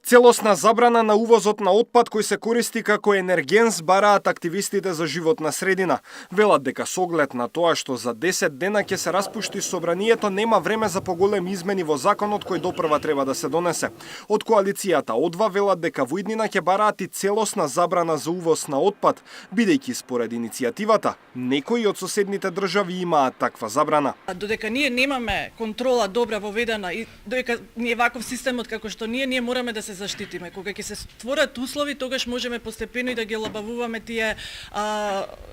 Целосна забрана на увозот на отпад кој се користи како енергенс бараат активистите за животна средина. Велат дека со оглед на тоа што за 10 дена ќе се распушти собранието, нема време за поголеми измени во законот кој допрва треба да се донесе. Од коалицијата ОДВА велат дека во иднина ќе бараат и целосна забрана за увоз на отпад, бидејќи според иницијативата некои од соседните држави имаат таква забрана. Додека ние немаме контрола добра воведена и додека ние ваков системот како што ние мораме да се заштитиме. Кога ќе се створат услови, тогаш можеме постепено и да ги лабавуваме тие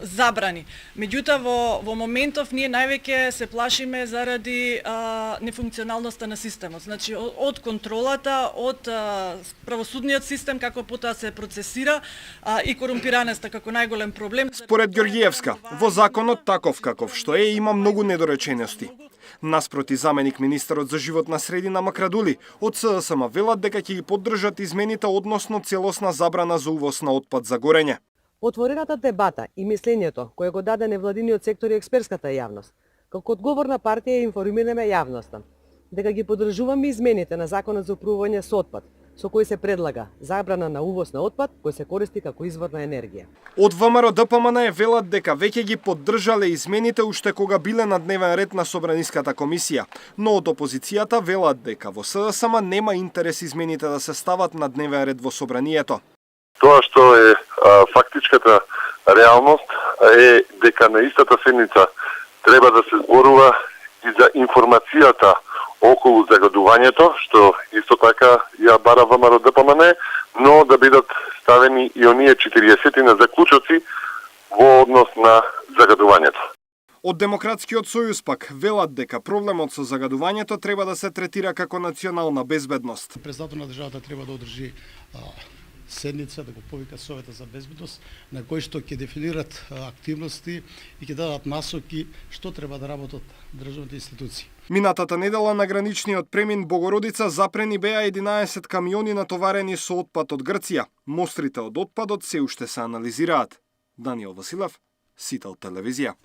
забрани. Меѓутоа во моментов ние највеќе се плашиме заради нефункционалноста на системот. Значи од контролата, од правосудниот систем како потоа се процесира и корумпираноста како најголем проблем. Според Ѓоргиевска, во законот таков каков што има многу недоречености. Наспроти заменик министерот за животна средина Макрадули, од СДСМ велат дека ќе ги поддржат измените односно целосна забрана за увоз на отпад за горење. Отворената дебата и мислењето кое го даде невладиниот сектор и експертската јавност, како одговорна партија информираме јавноста дека ги поддржуваме измените на законот за управување со отпад, со кој се предлага забрана на увоз на отпад кој се користи како извор на енергија. Од ВМРО ДПМН велат дека веќе ги поддржале измените уште кога биле на дневен ред на Собраниската комисија, но од опозицијата велат дека во СДСМ нема интерес измените да се стават на дневен ред во Собранието. Тоа што е фактичката реалност е дека на истата седница треба да се зборува и за информацијата околу загадувањето, што исто така ја бара ВМРО ДПМН, но да бидат ставени и оние 40 на заклучоци во однос на загадувањето. Од Демократскиот сојуз пак велат дека проблемот со загадувањето треба да се третира како национална безбедност. Председател на државата треба да одржи седница, да го повика Советот за безбедност, на кој што ќе дефинират активности и ќе дадат насоки што треба да работат државните институции. Минатата недела на граничниот премин Богородица запрени беа 11 камиони натоварени со отпад од Грција. Мострите од отпадот се уште се анализираат. Даниел Василев, Сител телевизија.